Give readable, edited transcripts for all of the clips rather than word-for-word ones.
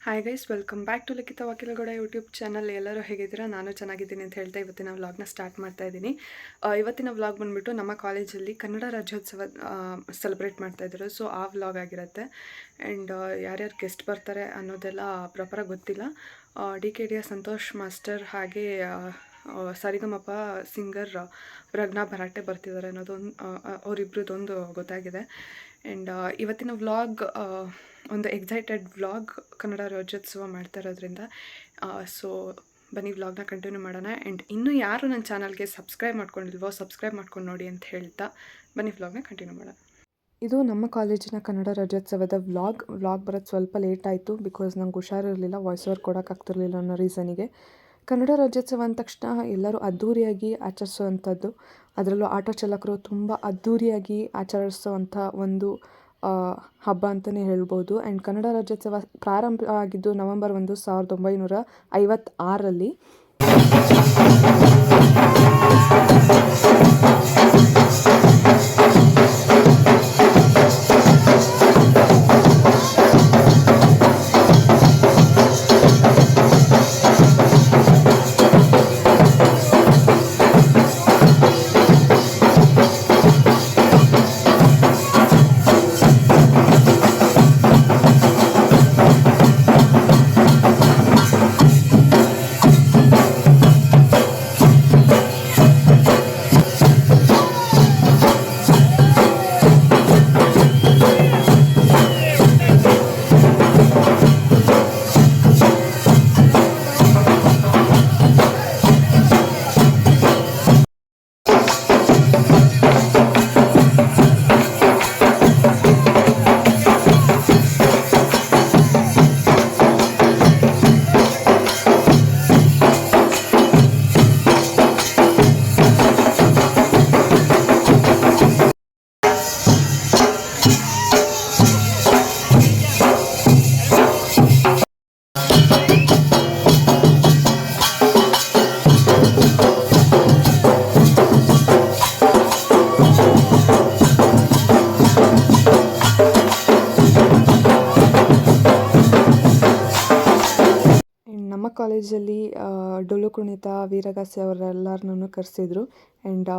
Hi guys, welcome back to Likhita Vakeelagowda YouTube channel. ಎಲ್ಲರೂ ಹೇಗಿದ್ದೀರಾ? ನಾನು ಚೆನ್ನಾಗಿದ್ದೀನಿ ಅಂತ ಹೇಳ್ತಾ ಇವತ್ತಿನ ವ್ಲಾಗ್ನ ಸ್ಟಾರ್ಟ್ ಮಾಡ್ತಾ ಇದ್ದೀನಿ. ಇವತ್ತಿನ ವ್ಲಾಗ್ ಬಂದುಬಿಟ್ಟು ನಮ್ಮ ಕಾಲೇಜಲ್ಲಿ ಕನ್ನಡ ರಾಜ್ಯೋತ್ಸವ ಸೆಲೆಬ್ರೇಟ್ ಮಾಡ್ತಾಯಿದ್ರು. ಸೊ ಆ ವ್ಲಾಗ್ ಆಗಿರುತ್ತೆ. ಆ್ಯಂಡ್ ಯಾರ್ಯಾರು ಗೆಸ್ಟ್ ಬರ್ತಾರೆ ಅನ್ನೋದೆಲ್ಲ ಪ್ರಾಪರಾಗಿ ಗೊತ್ತಿಲ್ಲ. DKDಯ ಸಂತೋಷ್ ಮಾಸ್ಟರ್ ಹಾಗೆ ಸರಿಗಮಪ ಸಿಂಗರ್ ಪ್ರಜ್ಞಾ ಭರಾಟೆ ಬರ್ತಿದ್ದಾರೆ ಅನ್ನೋದೊಂದು ಅವರಿಬ್ರದ್ದೊಂದು ಗೊತ್ತಾಗಿದೆ. ಆ್ಯಂಡ್ ಇವತ್ತಿನ ವ್ಲಾಗ್ ಒಂದು ಎಕ್ಸೈಟೆಡ್ ವ್ಲಾಗ್. ಕನ್ನಡ ರಾಜ್ಯೋತ್ಸವ ಮಾಡ್ತಾ ಇರೋದ್ರಿಂದ ಸೊ ಬನ್ನಿ ವ್ಲಾಗ್ನ ಕಂಟಿನ್ಯೂ ಮಾಡೋಣ. ಆ್ಯಂಡ್ ಇನ್ನೂ ಯಾರು ನನ್ನ ಚಾನಲ್ಗೆ ಸಬ್ಸ್ಕ್ರೈಬ್ ಮಾಡ್ಕೊಂಡಿಲ್ವೋ ಸಬ್ಸ್ಕ್ರೈಬ್ ಮಾಡ್ಕೊಂಡು ನೋಡಿ ಅಂತ ಹೇಳ್ತಾ ಬನ್ನಿ ವ್ಲಾಗ್ನ ಕಂಟಿನ್ಯೂ ಮಾಡೋಣ. ಇದು ನಮ್ಮ ಕಾಲೇಜಿನ ಕನ್ನಡ ರಾಜ್ಯೋತ್ಸವದ ವ್ಲಾಗ್ ಬರೋದು ಸ್ವಲ್ಪ ಲೇಟ್ ಆಯಿತು. ಬಿಕಾಸ್ ನಂಗೆ ಹುಷಾರಿರಲಿಲ್ಲ, ವಾಯ್ಸ್ ಓವರ್ ಕೊಡೋಕ್ಕಾಗ್ತಿರ್ಲಿಲ್ಲ ಅನ್ನೋ ರೀಸನಿಗೆ. ಕನ್ನಡ ರಾಜ್ಯೋತ್ಸವ ಅಂದ ತಕ್ಷಣ ಎಲ್ಲರೂ ಅದ್ಧೂರಿಯಾಗಿ ಆಚರಿಸೋವಂಥದ್ದು. ಅದರಲ್ಲೂ ಆಟೋ ಚಾಲಕರು ತುಂಬ ಅದ್ಧೂರಿಯಾಗಿ ಆಚರಿಸೋವಂಥ ಒಂದು ಹಬ್ಬ ಅಂತಲೇ ಹೇಳ್ಬೋದು. ಆ್ಯಂಡ್ ಕನ್ನಡ ರಾಜ್ಯೋತ್ಸವ ಪ್ರಾರಂಭ ಆಗಿದ್ದು ನವೆಂಬರ್ 1, 1956ರಲ್ಲಿ. ನಮ್ಮ ಕಾಲೇಜಲ್ಲಿ ಡೊಳ್ಳು ಕುಣಿತ, ವೀರಗಾಸೆ ಅವರೆಲ್ಲರನ್ನೂ ಕರೆಸಿದ್ರು. ಆ್ಯಂಡ್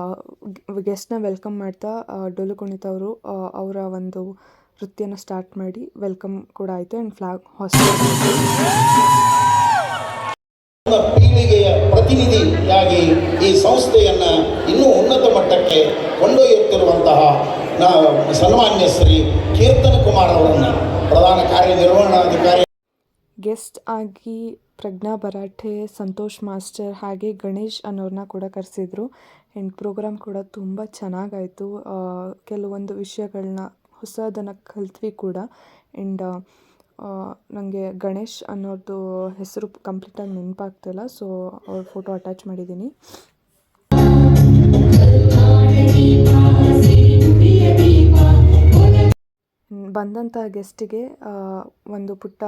ಗೆಸ್ಟ್ನ ವೆಲ್ಕಮ್ ಮಾಡ್ತಾ ಡೊಳ್ಳು ಕುಣಿತ ಅವರು ಅವರ ಒಂದು ನೃತ್ಯನ ಸ್ಟಾರ್ಟ್ ಮಾಡಿ ವೆಲ್ಕಮ್ ಕೂಡ ಆಯಿತು. ಆ್ಯಂಡ್ ಫ್ಲಾಗ್ ಹಾಸ್ಟೆಲ್ ಪೀಳಿಗೆಯ ಪ್ರತಿನಿಧಿಯಾಗಿ ಈ ಸಂಸ್ಥೆಯನ್ನು ಇನ್ನೂ ಉನ್ನತ ಮಟ್ಟಕ್ಕೆ ಕೊಂಡೊಯ್ಯುತ್ತಿರುವಂತಹ ಸನ್ಮಾನ್ಯ ಶ್ರೀ ಕೀರ್ತನ್ ಕುಮಾರ್ ಅವರನ್ನು ಪ್ರಧಾನ ಕಾರ್ಯನಿರ್ವಹಣಾಧಿಕಾರಿ. ಗೆಸ್ಟ್ ಆಗಿ ಪ್ರಜ್ಞಾ ಭರಾಟೆ, ಸಂತೋಷ್ ಮಾಸ್ಟರ್ ಹಾಗೆ ಗಣೇಶ್ ಅನ್ನೋರನ್ನ ಕೂಡ ಕರೆಸಿದ್ರು. ಆ್ಯಂಡ್ ಪ್ರೋಗ್ರಾಮ್ ಕೂಡ ತುಂಬ ಚೆನ್ನಾಗಾಯಿತು. ಕೆಲವೊಂದು ವಿಷಯಗಳನ್ನ ಹೊಸದನ್ನು ಕಲ್ತ್ವಿ ಕೂಡ. ಆ್ಯಂಡ್ ನನಗೆ ಗಣೇಶ್ ಅನ್ನೋದು ಹೆಸರು ಕಂಪ್ಲೀಟಾಗಿ ನೆನಪಾಗ್ತಿಲ್ಲ, ಸೊ ಅವ್ರ ಫೋಟೋ ಅಟ್ಯಾಚ್ ಮಾಡಿದ್ದೀನಿ. ಬಂದಂಥ ಗೆಸ್ಟಿಗೆ ಒಂದು ಪುಟ್ಟ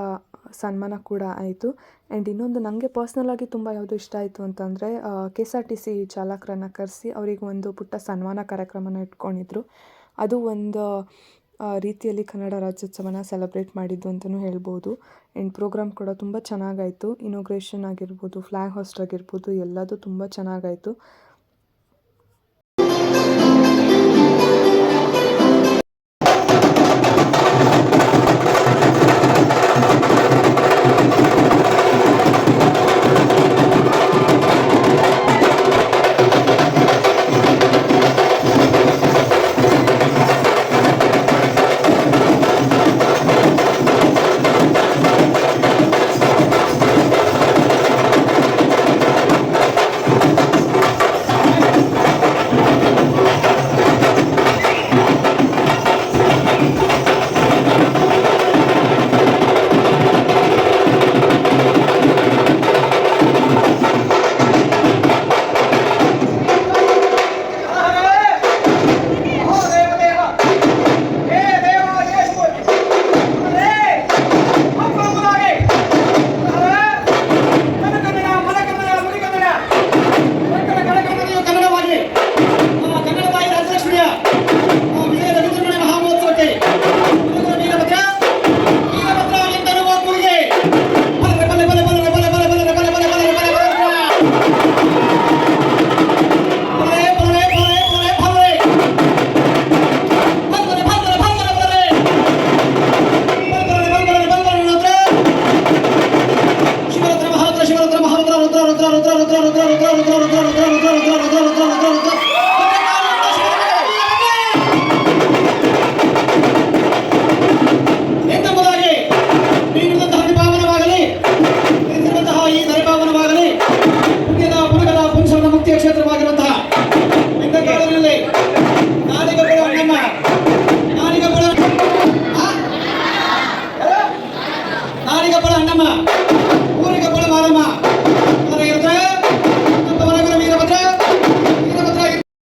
ಸನ್ಮಾನ ಕೂಡ ಆಯಿತು. ಆ್ಯಂಡ್ ಇನ್ನೊಂದು ನನಗೆ ಪರ್ಸ್ನಲಾಗಿ ತುಂಬ ಯಾವುದು ಇಷ್ಟ ಆಯಿತು ಅಂತಂದರೆ KSRTC ಚಾಲಕರನ್ನು ಕರೆಸಿ ಅವರಿಗೆ ಒಂದು ಪುಟ್ಟ ಸನ್ಮಾನ ಕಾರ್ಯಕ್ರಮನ ಇಟ್ಕೊಂಡಿದ್ರು. ಅದು ಒಂದು ರೀತಿಯಲ್ಲಿ ಕನ್ನಡ ರಾಜ್ಯೋತ್ಸವನ ಸೆಲೆಬ್ರೇಟ್ ಮಾಡಿದ್ದು ಅಂತಲೂ ಹೇಳ್ಬೋದು. ಆ್ಯಂಡ್ ಪ್ರೋಗ್ರಾಮ್ ಕೂಡ ತುಂಬ ಚೆನ್ನಾಗಾಯಿತು. ಇನೋಗ್ರೇಷನ್ ಆಗಿರ್ಬೋದು, ಫ್ಲ್ಯಾಗ್ ಹಾಸ್ಟ್ ಆಗಿರ್ಬೋದು, ಎಲ್ಲದೂ ತುಂಬ ಚೆನ್ನಾಗಾಯಿತು. ನಮ್ಮ ಊರಿಗೆ ಬಳ ಮಾರಮ್ಮ ಅದರ ಇರ್ತಾರೆ ನಮ್ಮ ವರಗಳ ವೀರಭದ್ರ ಬರ್ತಾನೆ ಇರ್ತಾರೆ.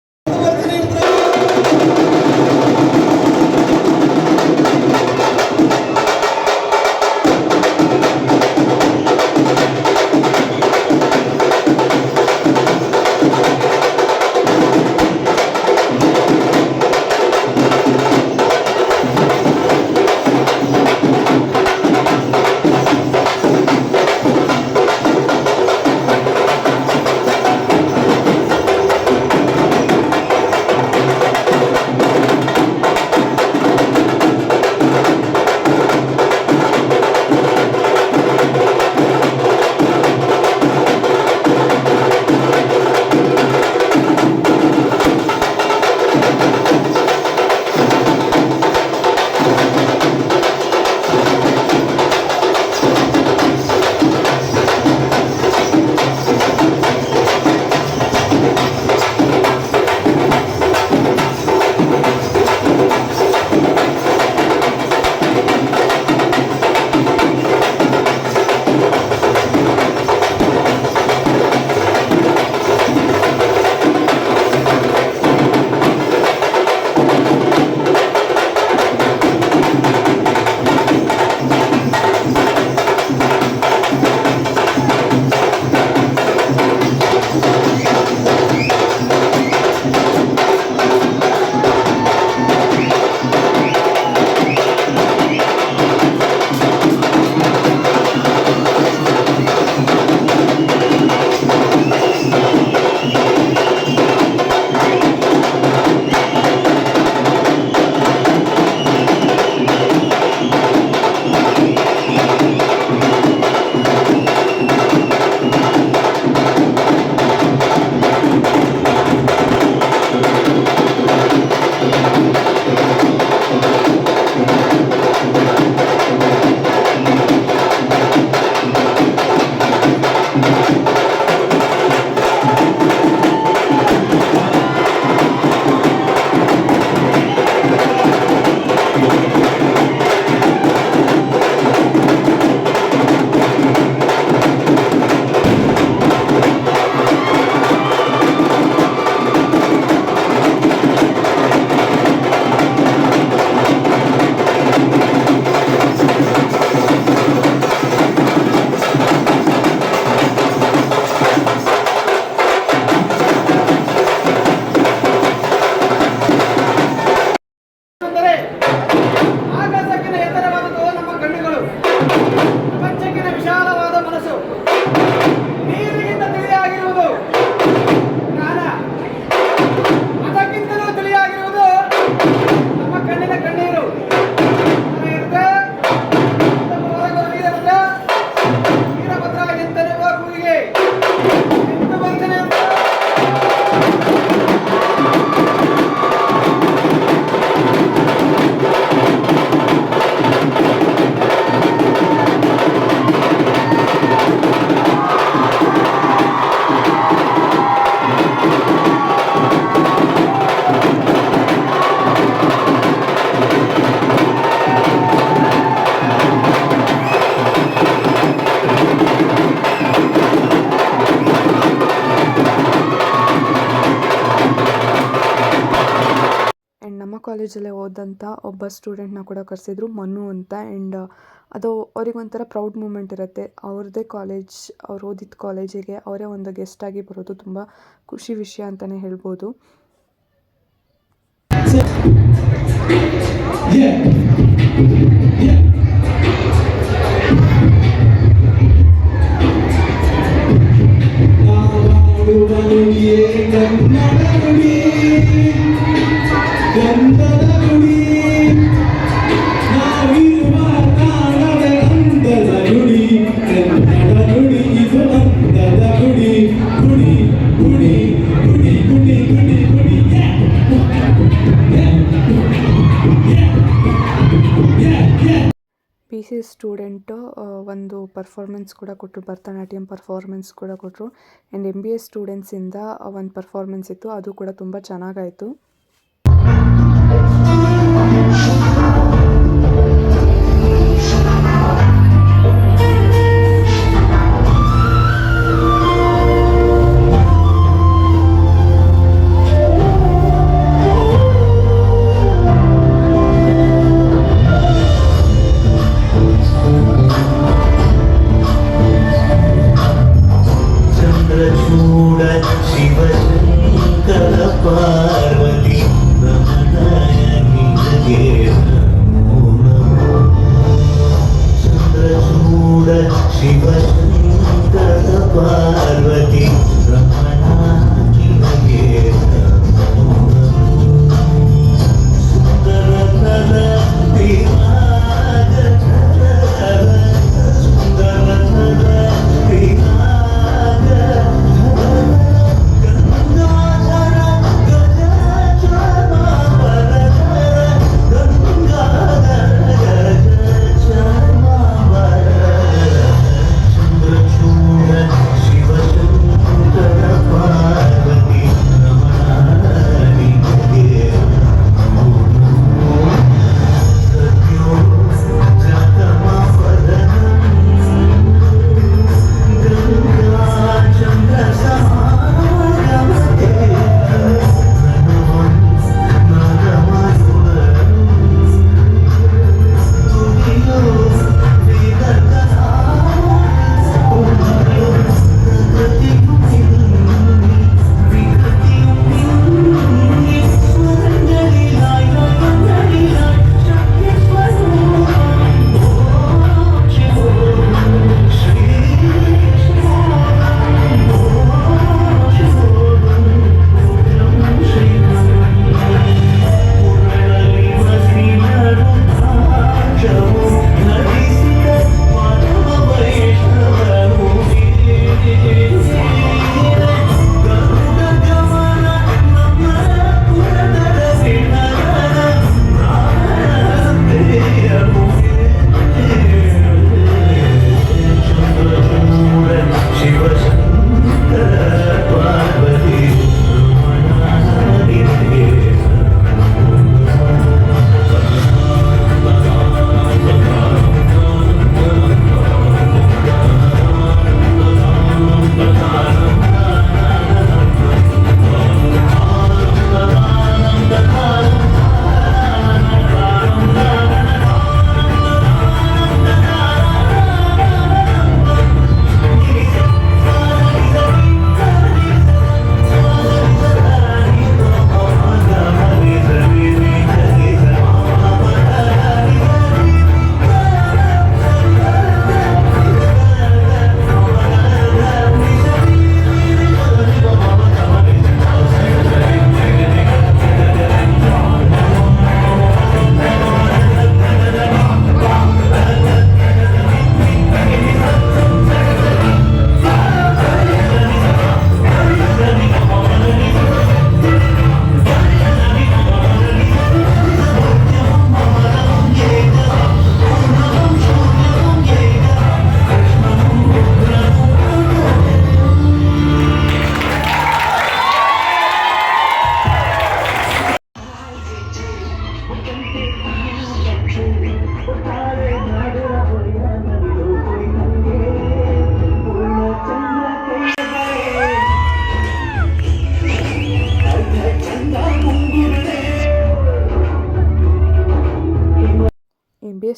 ಆಕಾಶಕ್ಕಿಂತ ಎತ್ತರವಾದದ್ದು ನಮ್ಮ ಕಣ್ಣುಗಳು, ಪ್ರಪಂಚಕ್ಕಿಂತ ವಿಶಾಲವಾದ ಮನಸ್ಸು, ನೀರಿಗಿಂತ ತಿಳಿಯಾಗಿರುವುದು ಜ್ಞಾನ, ಅದಕ್ಕಿಂತಲೂ ತಿಳಿಯಾಗಿರುವುದು ನಮ್ಮ ಕಣ್ಣಿನ ಕಣ್ಣೀರು. ನಮ್ಮ ಹೊರಗರ ವೀರಭದ್ರ ವೀರಭದ್ರ ಎಂತನ್ನುವ ಕೂಗಿಗೆ ಎಂದು ಬಂದನೆ ಆ್ಯಂಡ್ ನಮ್ಮ ಕಾಲೇಜಲ್ಲೇ ಓದಂಥ ಒಬ್ಬ ಸ್ಟೂಡೆಂಟ್ನ ಕೂಡ ಕರೆಸಿದ್ರು, ಮನು ಅಂತ. ಆ್ಯಂಡ್ ಅದು ಅವ್ರಿಗೊಂಥರ ಪ್ರೌಡ್ ಮೂಮೆಂಟ್ ಇರುತ್ತೆ. ಅವ್ರದ್ದೇ ಕಾಲೇಜ್, ಅವ್ರು ಓದಿದ ಕಾಲೇಜಿಗೆ ಅವರೇ ಒಂದು ಗೆಸ್ಟಾಗಿ ಬರೋದು ತುಂಬ ಖುಷಿ ವಿಷಯ ಅಂತಲೇ ಹೇಳ್ಬೋದು. ಪಿ.ಸಿ ಸ್ಟೂಡೆಂಟು ಒಂದು ಪರ್ಫಾರ್ಮೆನ್ಸ್ ಕೂಡ ಕೊಟ್ಟರು, ಭರತನಾಟ್ಯಂ ಪರ್ಫಾರ್ಮೆನ್ಸ್ ಕೂಡ ಕೊಟ್ಟರು. ಆ್ಯಂಡ್ MBA ಸ್ಟೂಡೆಂಟ್ಸಿಂದ ಒಂದು ಪರ್ಫಾರ್ಮೆನ್ಸ್ ಇತ್ತು, ಅದು ಕೂಡ ತುಂಬ ಚೆನ್ನಾಗಾಯಿತು.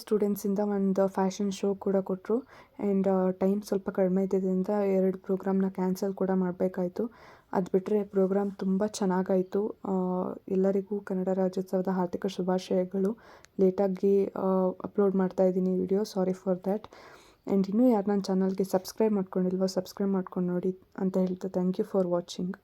ಸ್ಟೂಡೆಂಟ್ಸಿಂದ ಒಂದು ಫ್ಯಾಷನ್ ಶೋ ಕೂಡ ಕೊಟ್ಟರು. ಆ್ಯಂಡ್ ಟೈಮ್ ಸ್ವಲ್ಪ ಕಡಿಮೆ ಇದ್ದಿದ್ದರಿಂದ 2 ಪ್ರೋಗ್ರಾಮ್ನ ಕ್ಯಾನ್ಸಲ್ ಕೂಡ ಮಾಡಬೇಕಾಯಿತು. ಅದು ಬಿಟ್ಟರೆ ಪ್ರೋಗ್ರಾಮ್ ತುಂಬ ಚೆನ್ನಾಗಾಯಿತು. ಎಲ್ಲರಿಗೂ ಕನ್ನಡ ರಾಜ್ಯೋತ್ಸವದ ಹಾರ್ದಿಕ ಶುಭಾಶಯಗಳು. ಲೇಟಾಗಿ ಅಪ್ಲೋಡ್ ಮಾಡ್ತಾ ಇದ್ದೀನಿ video, sorry for that. And ಇನ್ನೂ ಯಾರು ನನ್ನ ಚಾನಲ್ಗೆ ಸಬ್ಸ್ಕ್ರೈಬ್ ಮಾಡ್ಕೊಂಡಿಲ್ವೋ ಸಬ್ಸ್ಕ್ರೈಬ್ ಮಾಡ್ಕೊಂಡು ನೋಡಿ ಅಂತ ಹೇಳ್ತಾ ಥ್ಯಾಂಕ್ ಯು ಫಾರ್ ವಾಚಿಂಗ್.